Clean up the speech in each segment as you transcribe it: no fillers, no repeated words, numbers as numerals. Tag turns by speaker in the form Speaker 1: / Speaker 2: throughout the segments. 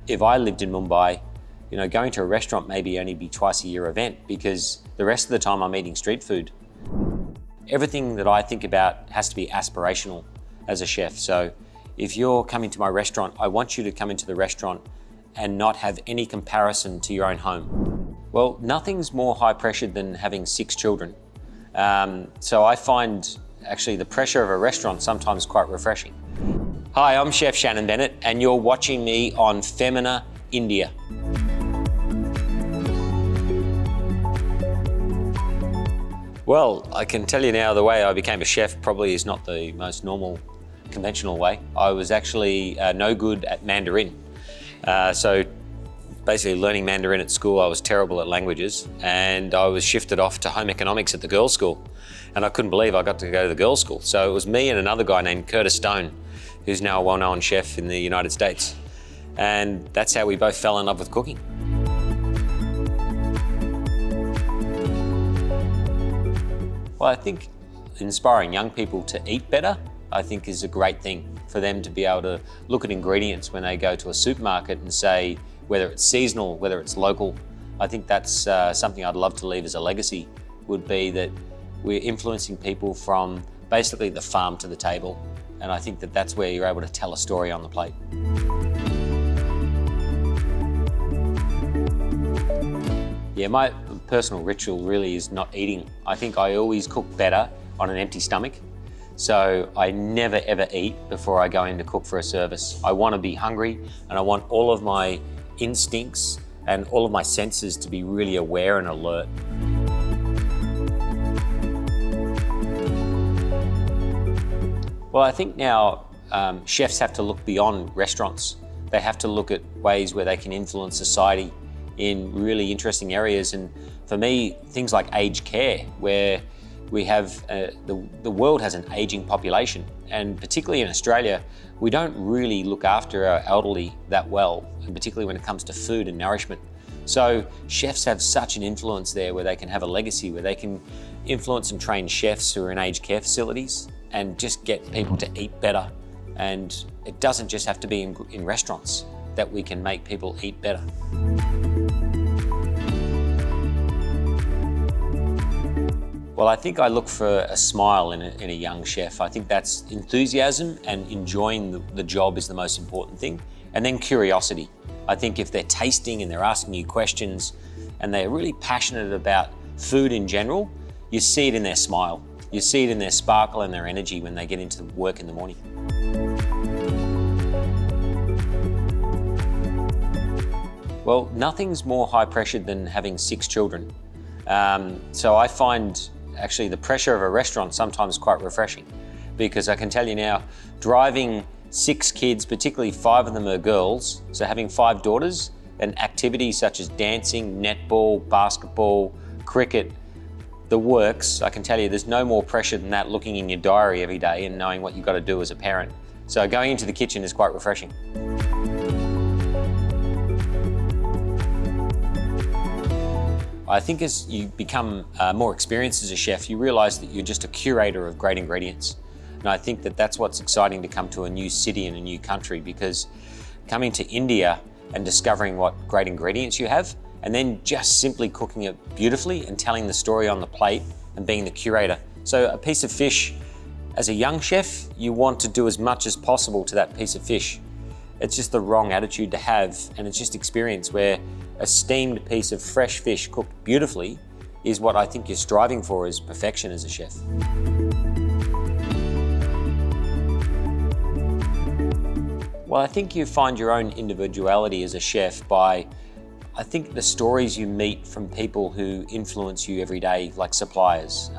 Speaker 1: if I lived in Mumbai, going to a restaurant maybe only be twice a year event, because the rest of the time I'm eating street food. Everything that I think about has to be aspirational as a chef. So if you're coming to my restaurant, I want you to come into the restaurant and not have any comparison to your own home. Well, nothing's more high pressured than having 6 children. So I find actually the pressure of a restaurant sometimes quite refreshing. Hi, I'm Chef Shannon Bennett, and you're watching me on Femina India. Well, I can tell you now, the way I became a chef probably is not the most normal, conventional way. I was actually no good at Mandarin. So basically learning Mandarin at school, I was terrible at languages, and I was shifted off to home economics at the girls' school. And I couldn't believe I got to go to the girls' school. So it was me and another guy named Curtis Stone, who's now a well-known chef in the United States. And that's how we both fell in love with cooking. Well, I think inspiring young people to eat better, I think, is a great thing for them to be able to look at ingredients when they go to a supermarket and say whether it's seasonal, whether it's local. I think that's something I'd love to leave as a legacy, would be that we're influencing people from basically the farm to the table. And I think that that's where you're able to tell a story on the plate. Yeah, my personal ritual really is not eating. I think I always cook better on an empty stomach. So I never ever eat before I go in to cook for a service. I want to be hungry, and I want all of my instincts and all of my senses to be really aware and alert. Well, I think now chefs have to look beyond restaurants. They have to look at ways where they can influence society in really interesting areas. And for me, things like aged care, where we have, the world has an aging population, and particularly in Australia, we don't really look after our elderly that well, and particularly when it comes to food and nourishment. So chefs have such an influence there, where they can have a legacy, where they can influence and train chefs who are in aged care facilities and just get people to eat better. And it doesn't just have to be in restaurants that we can make people eat better. Well, I think I look for a smile in a young chef. I think that's enthusiasm, and enjoying the job is the most important thing. And then curiosity. I think if they're tasting and they're asking you questions and they're really passionate about food in general, you see it in their smile. You see it in their sparkle and their energy when they get into work in the morning. Well, nothing's more high pressured than having 6 children. So I find actually the pressure of a restaurant sometimes quite refreshing, because I can tell you now, driving 6 kids, particularly 5 of them are girls, so having 5 daughters, and activities such as dancing, netball, basketball, cricket, the works, I can tell you there's no more pressure than that, looking in your diary every day and knowing what you've got to do as a parent. So going into the kitchen is quite refreshing. I think as you become more experienced as a chef, you realise that you're just a curator of great ingredients. And I think that that's what's exciting to come to a new city and a new country, because coming to India and discovering what great ingredients you have, and then just simply cooking it beautifully and telling the story on the plate and being the curator. So a piece of fish, as a young chef, you want to do as much as possible to that piece of fish. It's just the wrong attitude to have, and it's just experience, where a steamed piece of fresh fish cooked beautifully is what I think you're striving for, is perfection as a chef. Well, I think you find your own individuality as a chef by, I think, the stories you meet from people who influence you every day, like suppliers,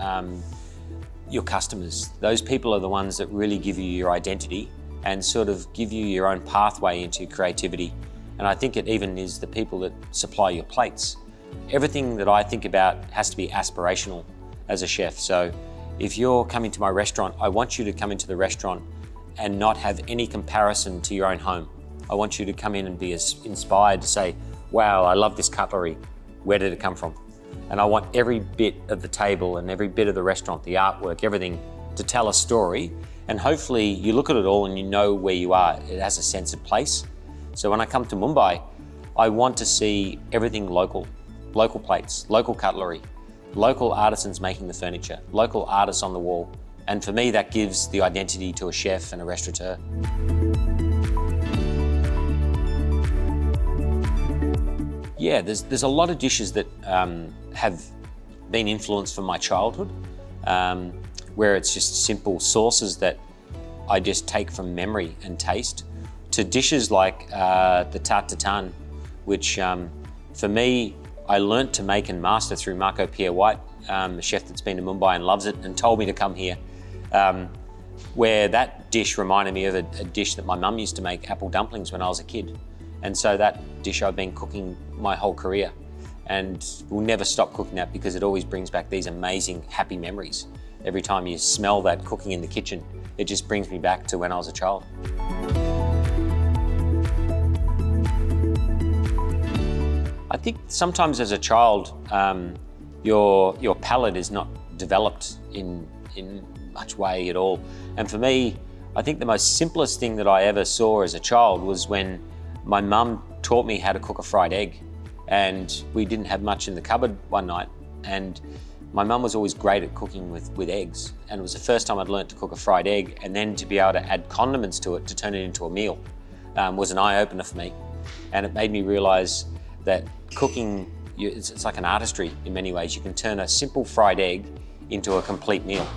Speaker 1: your customers. Those people are the ones that really give you your identity and sort of give you your own pathway into creativity. And I think it even is the people that supply your plates. Everything that I think about has to be aspirational as a chef. So if you're coming to my restaurant, I want you to come into the restaurant and not have any comparison to your own home. I want you to come in and be as inspired to say, wow, I love this cutlery. Where did it come from? And I want every bit of the table and every bit of the restaurant, the artwork, everything, to tell a story. And hopefully you look at it all and you know where you are. It has a sense of place. So when I come to Mumbai, I want to see everything local. Local plates, local cutlery, local artisans making the furniture, local artists on the wall. And for me, that gives the identity to a chef and a restaurateur. Yeah, there's a lot of dishes that have been influenced from my childhood, where it's just simple sauces that I just take from memory and taste, to dishes like the tart tatin, which for me, I learnt to make and master through Marco Pierre White, a chef that's been to Mumbai and loves it and told me to come here, where that dish reminded me of a dish that my mum used to make, apple dumplings, when I was a kid. And so that dish I've been cooking my whole career, and will never stop cooking that because it always brings back these amazing, happy memories. Every time you smell that cooking in the kitchen, it just brings me back to when I was a child. I think sometimes as a child, your palate is not developed in much way at all. And for me, I think the most simplest thing that I ever saw as a child was when my mum taught me how to cook a fried egg. And we didn't have much in the cupboard one night, and my mum was always great at cooking with eggs. And it was the first time I'd learned to cook a fried egg, and then to be able to add condiments to it to turn it into a meal was an eye-opener for me. And it made me realize that cooking, it's like an artistry in many ways. You can turn a simple fried egg into a complete meal.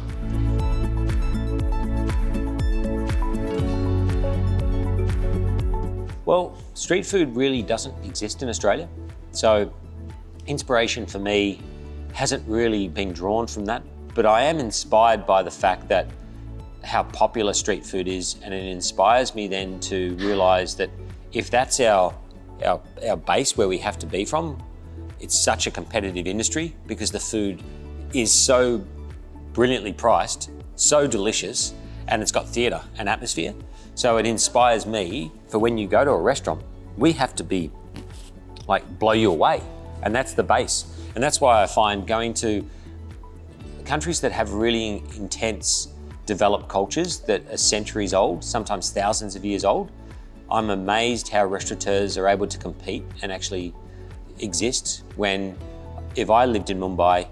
Speaker 1: Well, street food really doesn't exist in Australia. So inspiration for me hasn't really been drawn from that, but I am inspired by the fact that how popular street food is, and it inspires me then to realize that if that's our base where we have to be from, it's such a competitive industry because the food is so brilliantly priced, so delicious, and it's got theatre and atmosphere. So it inspires me for when you go to a restaurant, we have to be like blow you away, and that's the base. And that's why I find going to countries that have really intense developed cultures that are centuries old, sometimes thousands of years old, I'm amazed how restaurateurs are able to compete and actually exist when, if I lived in Mumbai,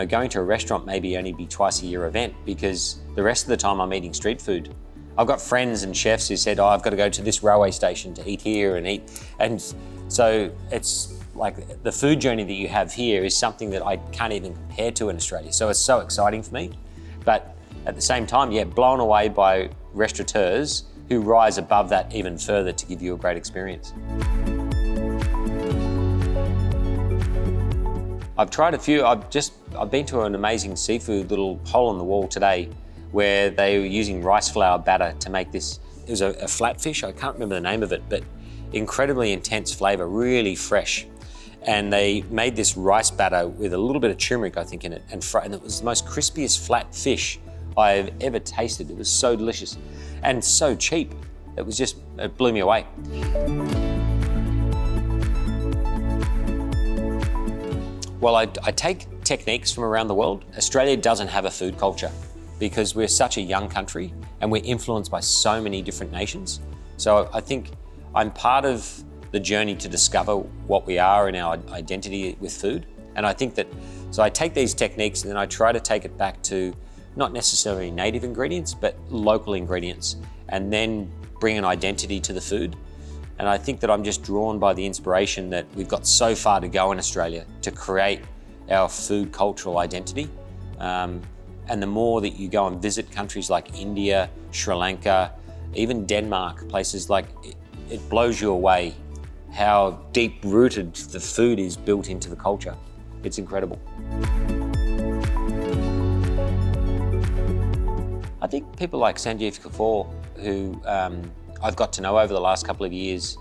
Speaker 1: going to a restaurant maybe only be twice a year event because the rest of the time I'm eating street food. I've got friends and chefs who said, I've got to go to this railway station to eat here and eat. And so it's like the food journey that you have here is something that I can't even compare to in Australia. So it's so exciting for me. But at the same time, blown away by restaurateurs who rise above that even further to give you a great experience. I've tried a few. I've been to an amazing seafood little hole in the wall today where they were using rice flour batter to make this. It was a flatfish, I can't remember the name of it, but incredibly intense flavor, really fresh. And they made this rice batter with a little bit of turmeric, I think, in it, and it was the most crispiest flat fish I've ever tasted. It was so delicious and so cheap. It blew me away. Well, I take techniques from around the world. Australia doesn't have a food culture because we're such a young country and we're influenced by so many different nations. So I think I'm part of the journey to discover what we are in our identity with food. And I think so I take these techniques and then I try to take it back to not necessarily native ingredients, but local ingredients, and then bring an identity to the food. And I think that I'm just drawn by the inspiration that we've got so far to go in Australia to create our food cultural identity. And the more that you go and visit countries like India, Sri Lanka, even Denmark, places like, it blows you away how deep-rooted the food is built into the culture. It's incredible. I think people like Sanjeev Bhaskar, who I've got to know over the last couple of years.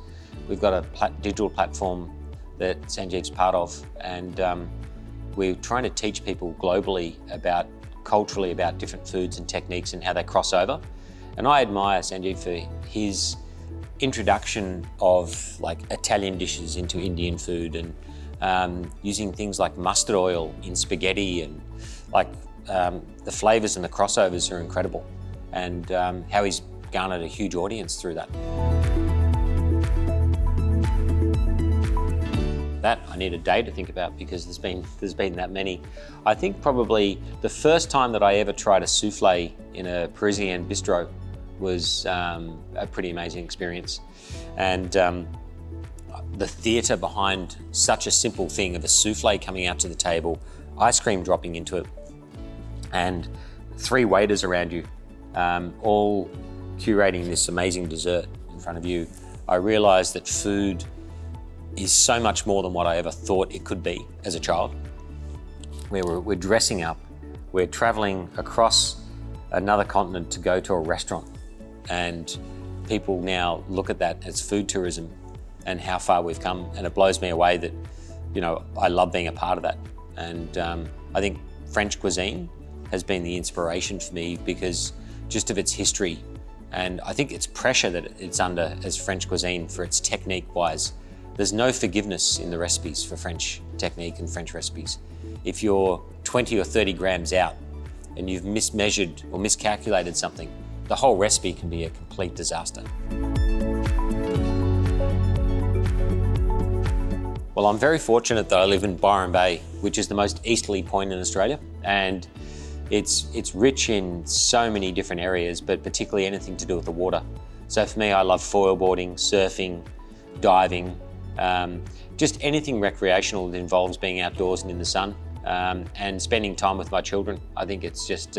Speaker 1: We've got a digital platform that Sanjeev's part of, and we're trying to teach people globally culturally about different foods and techniques and how they cross over. And I admire Sanjeev for his introduction of like Italian dishes into Indian food, and using things like mustard oil in spaghetti, and like the flavors and the crossovers are incredible, and how he's garnered a huge audience through that. that I need a day to think about because there's been that many. I think probably the first time that I ever tried a souffle in a Parisian bistro was a pretty amazing experience. And the theatre behind such a simple thing of a souffle coming out to the table, ice cream dropping into it, and 3 waiters around you, all curating this amazing dessert in front of you, I realised that food is so much more than what I ever thought it could be as a child. We're dressing up, we're travelling across another continent to go to a restaurant, and people now look at that as food tourism and how far we've come, and it blows me away that, you know, I love being a part of that. And I think French cuisine has been the inspiration for me because just of its history, and I think its pressure that it's under as French cuisine for its technique-wise. There's no forgiveness in the recipes for French technique and French recipes. If you're 20 or 30 grams out and you've mismeasured or miscalculated something, the whole recipe can be a complete disaster. Well, I'm very fortunate that I live in Byron Bay, which is the most easterly point in Australia, and it's rich in so many different areas, but particularly anything to do with the water. So for me, I love foil boarding, surfing, diving, just anything recreational that involves being outdoors and in the sun, and spending time with my children. I think it's just,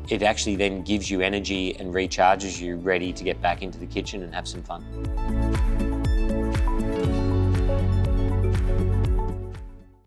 Speaker 1: it actually then gives you energy and recharges you ready to get back into the kitchen and have some fun.